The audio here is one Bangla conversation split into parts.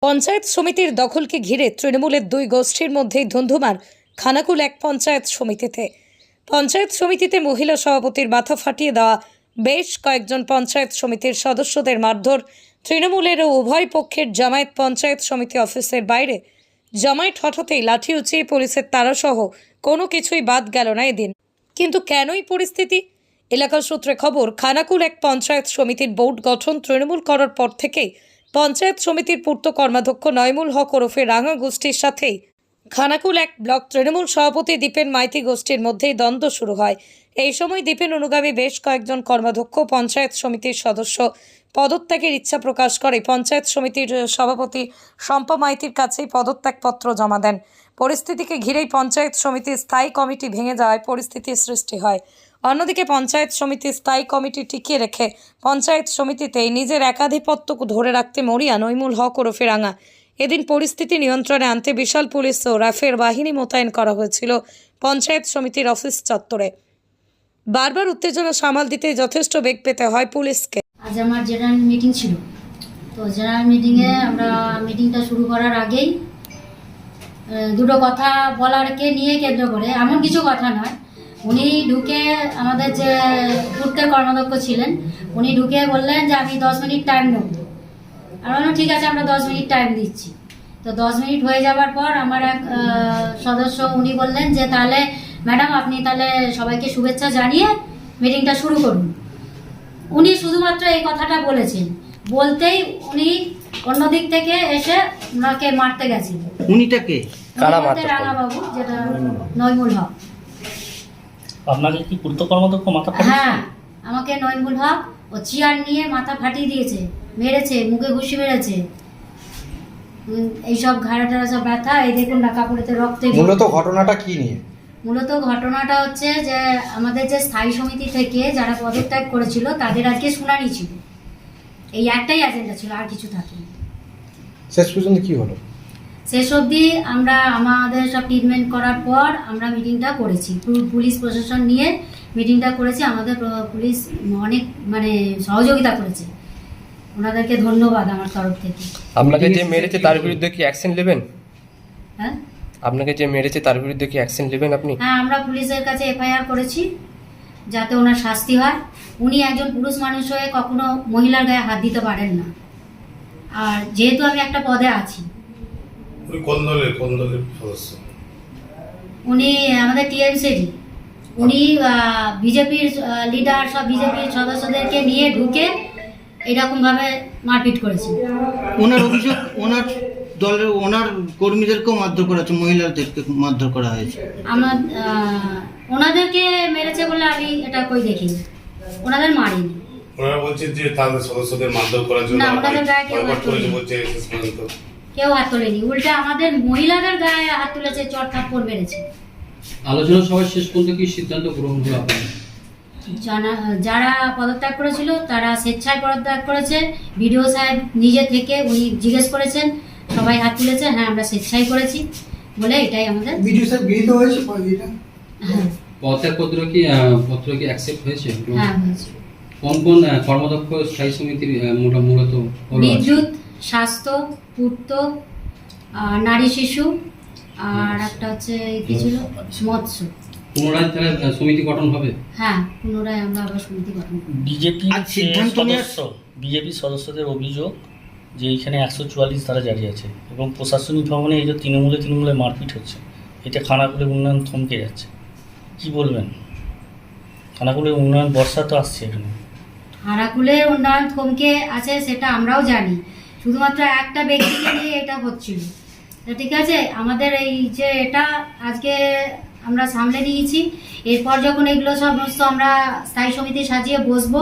পঞ্চায়েত সমিতির দখলকে ঘিরে তৃণমূলের দুই গোষ্ঠীর মধ্যেই ধুন্ধুমার খানাকুল এক পঞ্চায়েত সমিতিতে। পঞ্চায়েত সমিতিতে মহিলা সভাপতির মাথা ফাটিয়ে দেওয়া, বেশ কয়েকজন পঞ্চায়েত সমিতির সদস্যদের মারধর, তৃণমূলের ও উভয় পক্ষের জামায়াত পঞ্চায়েত সমিতি অফিসের বাইরে জামায়াত হঠাৎই লাঠি উঁচিয়ে পুলিশের তাড়াসহ কোনো কিছুই বাদ গেল না এদিন। কিন্তু কেনই পরিস্থিতি? এলাকা সূত্রে খবর, খানাকুল এক পঞ্চায়েত সমিতির বোর্ড গঠন তৃণমূল করার পর থেকেই পঞ্চায়েত সমিতির পূর্ত কর্মাধ্যক্ষ নয়মুল হক ওরফে রাঙা গোষ্ঠীর সাথেই খানাকুল এক ব্লক তৃণমূল সভাপতি দীপেন মাইতি গোষ্ঠীর মধ্যেই দ্বন্দ্ব শুরু হয়। এই সময় দীপেন অনুগামী বেশ কয়েকজন কর্মাধ্যক্ষ পঞ্চায়েত সমিতির সদস্য পদত্যাগের ইচ্ছা প্রকাশ করে পঞ্চায়েত সমিতির সভাপতি শম্পা মাইতির কাছেই পদত্যাগপত্র জমা দেন। পরিস্থিতিকে ঘিরেই পঞ্চায়েত সমিতির স্থায়ী কমিটি ভেঙে যাওয়ায় পরিস্থিতির সৃষ্টি হয়। অন্যদিকে পঞ্চায়েত সমিতির স্থায়ী কমিটি টিকিয়ে রেখে পঞ্চায়েত সমিতিতে নিজের একাধিপত্য ধরে রাখতে মরিয়া নয়মুল হক ওরফে রাঙা। এদিন পরিস্থিতি নিয়ন্ত্রণে আনতে বিশাল পুলিশ ও রাফের বাহিনী মোতায়েন করা হয়েছিল পঞ্চায়েত সমিতির অফিস চত্বরে। বারবার উত্তেজনা সামাল দিতে যথেষ্ট বেগ পেতে হয় পুলিশকে। আজ আমার জেনারেল মিটিং ছিল, তো জেনারেল মিটিংয়ে আমরা মিটিংটা শুরু করার আগেই দুটো কথা বলারকে নিয়ে কেন্দ্র করে, এমন কিছু কথা নয়, উনি ঢুকে আমাদের যে পূর্তের কর্মাধ্যক্ষ ছিলেন উনি ঢুকে বললেন যে আমি 10 মিনিট টাইম নেব। আমরা বললাম ঠিক আছে, আমরা 10 মিনিট টাইম দিচ্ছি। তো 10 মিনিট হয়ে যাওয়ার পর আমার এক সদস্য উনি বললেন যে তাহলে ম্যাডাম আপনি তাহলে সবাইকে শুভেচ্ছা জানিয়ে মিটিংটা শুরু করুন। উনি শুধুমাত্র এই কথাটা বলেছেন, বলতেই উনি অন্য দিক থেকে এসে ওনাকে মারতে গেছেন। উনিটাকে রাঙা বাবু, যেটা নয়মুল হক। আপনাকে কি পূর্ত কর্মাধ্যক্ষ মাথা ফাটিয়েছে? হ্যাঁ, আমাকে নয়মুল হক ও চেয়ার নিয়ে মাথা ফাটিয়ে দিয়েছে, মেরেছে, মুখে ঘুষি মেরেছে, এইসব ঘাড়া টাড়া সব ব্যথা, এই দেখুন না কাপড়েতে রক্তে। মূলত ঘটনাটা কি নিয়ে? মূলত ঘটনাটা হচ্ছে যে আমাদের যে স্থায়ী সমিতি থেকে যারা পদত্যাগ করেছিল তাদের আজকে শুনানি ছিল, এই একটাই এজেন্ডা ছিল, আর কিছু থাকেনি। শেষ পর্যন্ত কি হলো? শেষ অবধি আমরা আমাদের সব ট্রিটমেন্ট করার পর আমরা মিটিংটা করেছি, পুলিশ প্রশাসন নিয়ে মিটিংটা করেছি। আমাদের পুলিশ অনেক সহযোগিতা করেছে, ওনাদেরকে ধন্যবাদ আমার তরফ থেকে। আপনাকে যে মেরেছে তার বিরুদ্ধে কি অ্যাকশন নেবেন? হ্যাঁ, আপনাকে যে মেরেছে তার বিরুদ্ধে কি অ্যাকশন নেবেন আপনি? হ্যাঁ, আমরা পুলিশের কাছে এফআইআর করেছি যাতে ওনার শাস্তি হয়। উনি একজন পুরুষ মানুষ হয়ে কখনো মহিলার গায়ে হাত দিতে পারেন না, আর যেহেতু আমি একটা পদে আছি। কোন দলের সদস্য? উনি আমাদের টিএমসিডি, উনি বিজেপির লিডার, সব বিজেপির সদস্যদেরকে নিয়ে ঢুকে এরকম ভাবে মারপিট করেছে। ওনার অভিযোগ ওনার দলের ওনার কর্মীদেরকেও মারধর করা হয়েছে, মহিলাদেরকে মারধর করা হয়েছে। আমার ওনাদেরকে মেরেছে বলে আমি এটা কই দেখিনি, ওনাদের মারিনি। ওনারা বলছেন যে তাদের সদস্যদের মারধর করার জন্য না, ওনাদের গায়ে কেউ হাত তোলেনি। কেউ হাত তোলেনি, উল্টা আমাদের মহিলাদের গায়ে হাত তুলেছে, চট থাপ্পড় মেরেছে। আলোচনা সভায় শেষ পর্যন্ত কি সিদ্ধান্ত গ্রহণ হলো আপনার? যারা পদত্যাগ করেছিল তারা স্বেচ্ছায় পদত্যাগ করেছে। বিডিও সাহেব নিজে থেকে উনি জিজ্ঞেস করেছেন, সবাই হাত তুলেছে, হ্যাঁ আমরা স্বেচ্ছায় করেছি বলে এটাই আমাদের। বিডিও সাহেব গৃহীত হয়েছে এটা? হ্যাঁ, পদত্যাগপত্র কি অ্যাকসেপ্ট হয়েছে? হ্যাঁ হয়েছে। কোন কোন কর্মাধ্যক্ষ স্থায়ী সমিতির মূলত বিদ্যুৎ, স্বাস্থ্য, পূর্ত, নারী শিশু, আর একটা হচ্ছে কি ছিল, মৎস্য। পুনরায় তাহলে সমিতি গঠন হবে? হ্যাঁ, পুনরায় আমরা আবার সমিতি গঠন করব। বিজেপি সদস্যদের অভিযোগ যে এইখানে 144 ধারা জারি আছে এবং প্রশাসনিক ভবনে এই যে তৃণমূলে মারপিট হচ্ছে, এটা খানাকুলের উন্নয়ন থমকে যাচ্ছে। কি বলবেন? খানাকুলের উন্নয়ন বর্ষা তো আসছে, এখানে খানাকুলের উন্নয়ন থমকে আছে সেটা আমরাও জানি, শুধুমাত্র একটা ব্যক্তিকে নিয়ে এটা হচ্ছিল। ঠিক আছে, আমাদের এই যে এটা আজকে আমরা সামলে নিয়েছি, এরপর যখন এগুলো সমস্ত আমরা স্থায়ী সমিতি সাজিয়ে বসবো,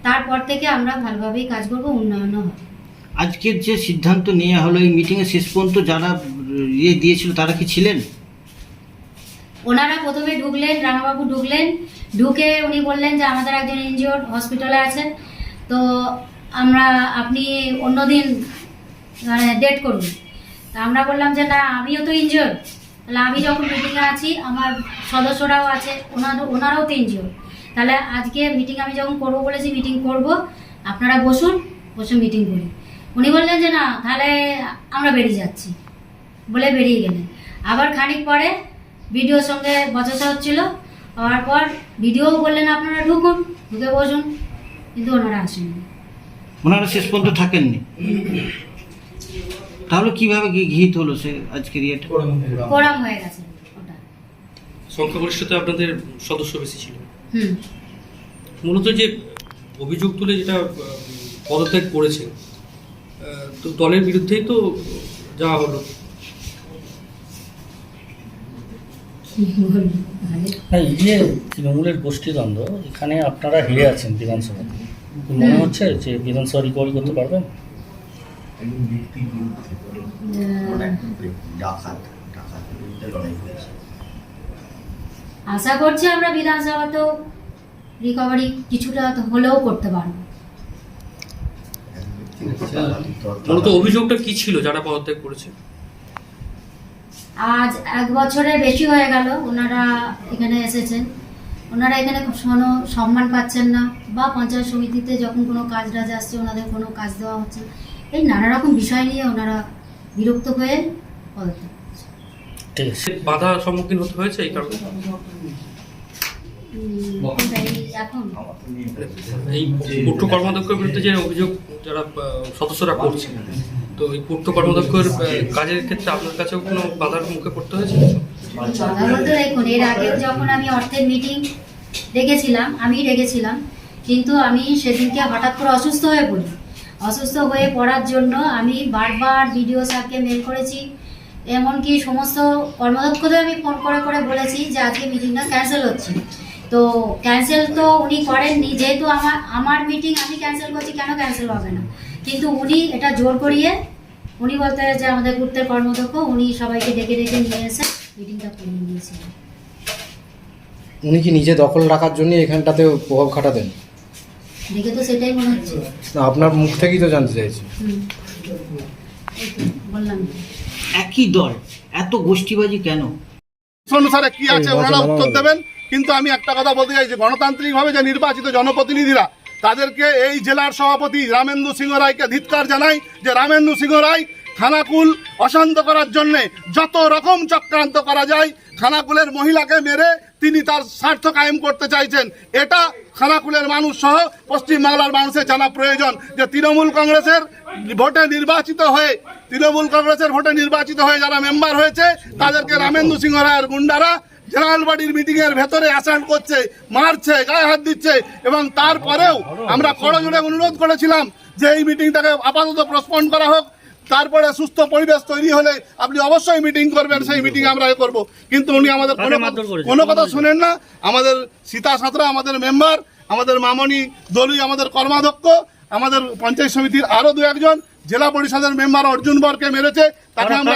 তারপর থেকে আমরা ভালোভাবেই কাজ করবো, উন্নয়নও হবে। আজকের যে সিদ্ধান্ত নেওয়া হলো এই মিটিংয়ে শেষ পর্যন্ত যারা দিয়েছিল তারা কি ছিলেন? ওনারা প্রথমে ঢুকলেন, রাঙাবাবু ঢুকলেন, ঢুকে উনি বললেন যে আমাদের একজন এনজিওর হসপিটালে আছেন, তো আপনি অন্যদিন ডেট করুন। তা আমরা বললাম যে না, আমিও তো ইনজিওর, তাহলে আমি যখন মিটিংয়ে আছি আমার সদস্যরাও আছে, ওনারাও তো ইনজিওর, তাহলে আজকে মিটিং আমি যখন করবো বলেছি মিটিং করব, আপনারা বসুন, বসে মিটিং করি। উনি বললেন যে না তাহলে আমরা বেরিয়ে যাচ্ছি বলে বেরিয়ে গেলেন। আবার খানিক পরে ভিডিওর সঙ্গে বচসা হচ্ছিল, হওয়ার পর ভিডিও বললেন আপনারা ঢুকুন, ঢুকে বসুন, কিন্তু ওনারা আসেননি। ওনারা শেষ পর্যন্ত থাকেননি। তাহলে কিভাবে গৃহীত হলো সে আজকের ইয়েটা? কোরাম হয়ে গেছে ওটা। সংখ্যাগরিষ্ঠতা আপনাদের সদস্য বেশি ছিল। হুম। মূলত যে অভিযোগ তুলে যেটা পদত্যাগ করেছে, তো দলের বিরুদ্ধেই তো যাওয়া হলো। এই যে তৃণমূলের গোষ্ঠীদ্বন্দ্ব, এখানে আপনারা হেরে আছেন বিধানসভাতে, মনে হচ্ছে যে বিধানসভা রিকভারি করতে পারবেন? আশা করছি আমরা বিধানসভাতেও রিকভারি কিছুটা হলেও করতে পারবো। মূলত অভিযোগটা কি ছিল যারা পদত্যাগ করেছে? আজ 1 বছরের বেশি হয়ে গেল ওনারা এখানে এসেছেন, ওনারা এখানে কোনো সম্মান পাচ্ছেন না, বা পঞ্চায়েত সমিতিতে যখন কোনো কাজ টাজ আসছে ওনাদের কোনো কাজ দেওয়া হচ্ছে না। এই নানা রকম বিষয় নিয়ে ওনারা বিরক্ত হয়ে পদত্যাগ করছে। ঠিক আছে। বাধার সম্মুখীন হতে হয়েছে এই কারণে? এখন এই পূর্ত কর্মাধ্যক্ষের বিরুদ্ধে যে অভিযোগ যারা সদস্যরা করছে, তো এই পূর্ত কর্মাধ্যক্ষের কাজের ক্ষেত্রে আপনার কাছেও কোনো বাধার মুখে পড়তে হয়েছে? কথা বলতে দেখুন, এর আগে যখন আমি অর্থের মিটিং ডেকেছিলাম, কিন্তু আমি সেদিনকে হঠাৎ করে অসুস্থ হয়ে পড়ি। অসুস্থ হয়ে পড়ার জন্য আমি বারবার বিডিও স্যারকে মেল করেছি, এমনকি সমস্ত কর্মাধ্যক্ষদের আমি ফোন করে করে বলেছি যে আজকে মিটিংটা ক্যান্সেল হচ্ছে। তো ক্যান্সেল তো উনি করেননি, যেহেতু আমার মিটিং আমি ক্যান্সেল করছি, কেন ক্যান্সেল হবে না? কিন্তু উনি এটা জোর করিয়ে উনি বলতে যে আমাদের পূর্তের কর্মাধ্যক্ষ, উনি সবাইকে ডেকে ডেকে নিয়ে এসে মিটিংটা করিয়ে নিয়েছিলেন। উনি কি নিজে দখল রাখার জন্য এখানটাতে প্রভাব খাটাতেন? দেখে তো সেটাই মনে হচ্ছে। না, আপনার মুখ থেকেই তো জানতে চাইছি। এই তো বললাম। একই দল, এত গোষ্ঠীবাজি কেন? অনুসারে কি আছে ওনারা উত্তর দেবেন। কিন্তু আমি একটা কথা বলতে চাই যে গণতান্ত্রিকভাবে যে নির্বাচিত জনপ্রতিনিধিরা, তাদেরকে এই জেলার সভাপতি রামেন্দু সিংহ রায়কে ধিক্কার জানাই যে রামেন্দু সিংহ রায় খানাকুল অশান্ত করার জন্য যত রকম চক্রান্ত করা যায়, খানাকুলের মহিলাকে মেরে তিনি তার স্বার্থ কায়েম করতে চাইছেন। এটা খানাকুলের মানুষ সহ পশ্চিমবাংলার মানুষের জানা প্রয়োজন যে তৃণমূল কংগ্রেসের ভোটে নির্বাচিত হয়ে যারা মেম্বার হয়েছে, তাদেরকে রামেন্দু সিংহ রায়ের গুন্ডারা জেনারেল বডির মিটিং এর ভেতরে অ্যাসাল্ট করছে, মারছে, গায়ে হাত দিচ্ছে। এবং তারপরেও আমরা করজোড়ে অনুরোধ করেছিলাম যে এই মিটিংটাকে আপাতত পোস্টপোন করা হোক, তারপরে সুস্থ পরিবেশ তৈরি হলে আপনি অবশ্যই মিটিং করবেন, সেই মিটিং আমরা করব। কিন্তু উনি আমাদের কোনো কথা শোনেন না। আমাদের সীতা সাঁতরা আমাদের মেম্বার, আমাদের মামনি দলুই আমাদের কর্মাধ্যক্ষ, আমাদের পঞ্চায়েত সমিতির আরো 2-1 জেলা পরিষদের মেম্বার অর্জুন বরকে মেরেছে। তাকে আমরা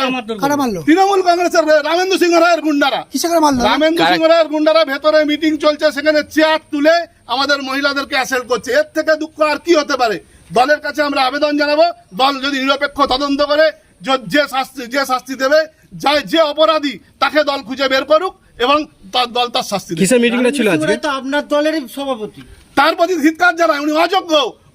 তৃণমূল কংগ্রেসের রামেন্দু সিংহ রায়ের গুন্ডারা, রামেন্দু সিংহ রায়ের গুন্ডারা ভেতরে মিটিং চলছে, সেখানে চেয়ার তুলে আমাদের মহিলাদেরকে অ্যাসেল্ট করছে। এর থেকে দুঃখ আর কি হতে পারে? দলের কাছে আমরা আবেদন জানাবো, দল যদি নিরপেক্ষ তদন্ত করে যে শাস্তি দেবে, যে অপরাধী তাকে দল খুঁজে বের করুক এবং দল তার শাস্তি দেবে। কিসের মিটিংটা ছিল আজকে? তো আপনার দলেরই সভাপতি। তার প্রতি ধিক্কার জানায়, উনি অযোগ্য।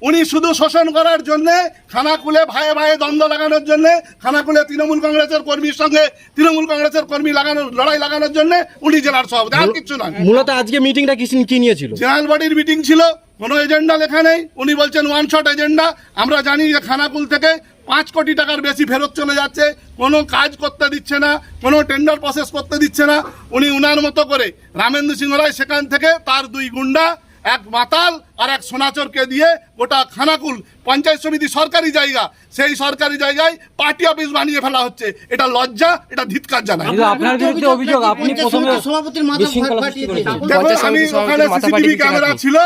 উনি শুধু শোষণ করার জন্য, খানাকুলে ভাইয়ে ভাইয়ে দ্বন্দ্ব লাগানোর জন্য, খানাকুলে তৃণমূল কংগ্রেসের কর্মীর সঙ্গে তৃণমূল কংগ্রেসের কর্মী লড়াই লাগানোর জন্য উনি জেলার সভাপতি, আর কিছু নয়। মূলত আজকে মিটিংটা কি নিয়ে ছিল? জেনারেল বডির মিটিং ছিল, কোনো এজেন্ডা লেখা নেই। উনি বলছেন ওয়ান শট এজেন্ডা। আমরা জানি যে খানাকুল থেকে 5 কোটি টাকার বেশি ফেরত চলে যাচ্ছে, কোনো কাজ করতে দিচ্ছে না, কোনো টেন্ডার প্রসেস করতে দিচ্ছে না। উনি উনার মতো করে রামেন্দু সিংহ রায় সেখান থেকে তার 2 গুন্ডা, এক মাতাল আর এক সোনাচরকে দিয়ে গোটা খানাকুল পঞ্চায়েত সমিতি সরকারি জায়গা, সেই সরকারি জায়গায় পার্টি অফিস বানিয়ে ফেলা হচ্ছে। এটা লজ্জা, এটা ধিক্কার জানাই। আপনার বিরুদ্ধে অভিযোগ, আপনি প্রথমে সভাপতির মাথা ফাটিয়ে দিয়েছেন। দেখুন, আমি ওখানে সিসিটিভি ক্যামেরা ছিল,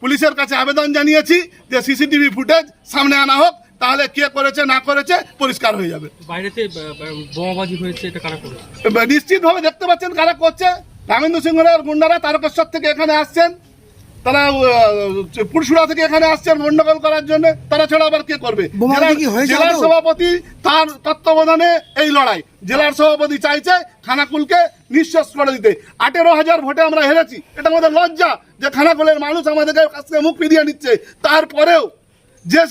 পুলিশের কাছে আবেদন জানিয়েছি যে সিসিটিভি ফুটেজ সামনে আনা হোক, তাহলে কে করেছে না করেছে পরিষ্কার হয়ে যাবে। বাইরেতে বোমাবাজি হয়েছে, এটা কারা করেছে? নিশ্চিতভাবে দেখতে পাচ্ছেন কারা করছে। রামেন্দু সিংহ রায়ের গুন্ডারা তারকেশ্বর থেকে এখানে আসছেন, তারা পুরসুরা থেকে এখানে আসছেন গন্ডগোল করার জন্য। তারা ছাড়া আবার কে করবে? জেলার সভাপতি তার তত্ত্বাবধানে এই লড়াই। জেলার সভাপতি চাইছে খানাকুলকে নিঃশেষ করে দিতে। 18,000 ভোটে আমরা হেরেছি, এটা আমাদের লজ্জা যে খানাকুলের মানুষ আমাদের কাছ থেকে মুখ ফিরিয়ে নিচ্ছে। তারপরেও যে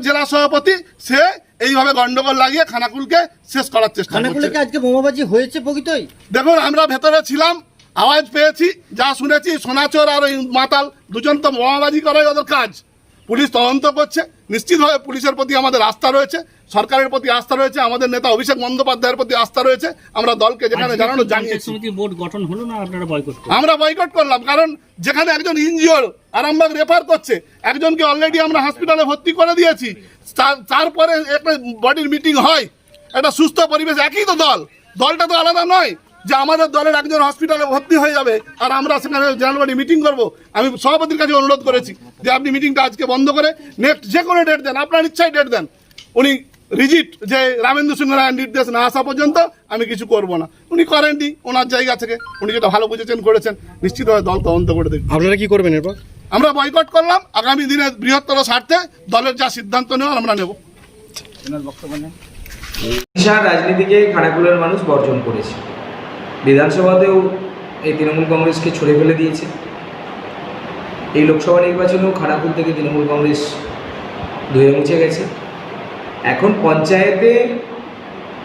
জেলা সভাপতি সে এইভাবে গন্ডগোল লাগিয়ে খানাকুলকে শেষ করার চেষ্টা করছে। খানাকুলে কি আজকে বোমাবাজি হয়েছে প্রকৃতই? দেখুন, আমরা ভেতরে ছিলাম, আওয়াজ পেয়েছি, যা শুনেছি সোনাচোর আর ওই মাতাল দুজন তো বোমাবাজি করাই ওদের কাজ। পুলিশ তদন্ত করছে, নিশ্চিতভাবে পুলিশের প্রতি আমাদের আস্থা রয়েছে, সরকারের প্রতি আস্থা রয়েছে, আমাদের নেতা অভিষেক বন্দ্যোপাধ্যায়ের প্রতি আস্থা রয়েছে। আমরা দলকে যেখানে জানানো জানিয়েছি। বোর্ড গঠন হলো না আপনারা বয়কট আমরা বয়কট করলাম, কারণ যেখানে একজন ইনজিওর আরামবাগ রেফার করছে, একজনকে অলরেডি আমরা হসপিটালে ভর্তি করে দিয়েছি, তারপরে একটা বডির মিটিং হয়, একটা সুস্থ পরিবেশ, একই তো দলটা তো আলাদা নয় যে আমাদের দলের একজন হসপিটালে ভর্তি হয়ে যাবে আর আমরা সেখানে জেনারেল বডি মিটিং করব। আমি সভাপতির কাছে অনুরোধ করেছি যে আপনি মিটিংটা আজকে বন্ধ করে নেক্সট যে কোনো ডেট দেন, আপনার ইচ্ছায় ডেট দেন। উনি রিজিট যে রামেন্দ্র সিংহ রায়ের নির্দেশ না আসা পর্যন্ত আমি কিছু করব না। উনি করেননি ওনার জায়গা থেকে, উনি যেটা ভালো বুঝেছেন করেছেন, নিশ্চিতভাবে দল তদন্ত করে দেখবেন। আপনারা কি করবেন এরপর? আমরা বয়কট করলাম, আগামী দিনে বৃহত্তর স্বার্থে দলের যা সিদ্ধান্ত নেওয়ার আমরা নেব। রাজনীতিকে খানাকুলের মানুষ বর্জন করেছে, বিধানসভাতেও এই তৃণমূল কংগ্রেসকে ছড়ে ফেলে দিয়েছে। এই লোকসভা নির্বাচনেও খানাকুল থেকে তৃণমূল কংগ্রেস ধুয়ে মুছে গেছে। এখন পঞ্চায়েতে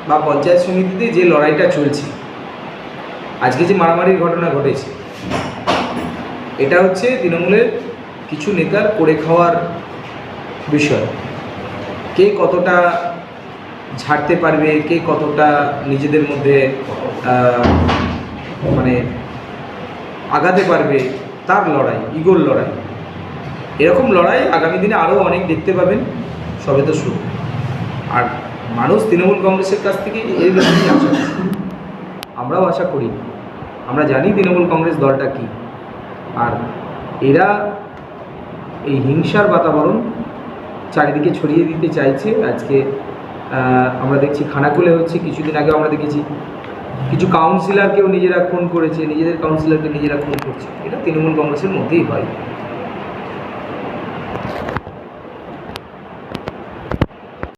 বা পঞ্চায়েত সমিতিতে যে লড়াইটা চলছে, আজকে যে মারামারির ঘটনা ঘটেছে, এটা হচ্ছে তৃণমূলের কিছু নেতার করে খাওয়ার বিষয়। কে কতটা ঝাড়তে পারবে, কে কতটা নিজেদের মধ্যে মানে আগাতে পারবে, তার লড়াই, ইগোর লড়াই। এরকম লড়াই আগামী দিনে আরও অনেক দেখতে পাবেন, সবে তো শুরু। আর মানুষ তৃণমূল কংগ্রেসের কাছ থেকে এই লড়াই আশা করে, আমরাও আশা করি। আমরা জানি তৃণমূল কংগ্রেস দলটা কী, আর এরা এই হিংসার বাতাবরণ চারিদিকে ছড়িয়ে দিতে চাইছে। আজকে আমরা দেখছি খানাকুলে হচ্ছে, কিছুদিন আগেও আমরা দেখেছি কিছু কাউন্সিলরকেও নিজেরা খুন করেছে, নিজেদের কাউন্সিলরকে নিজেরা খুন করছে। এটা তৃণমূল কংগ্রেসের মধ্যেই হয়।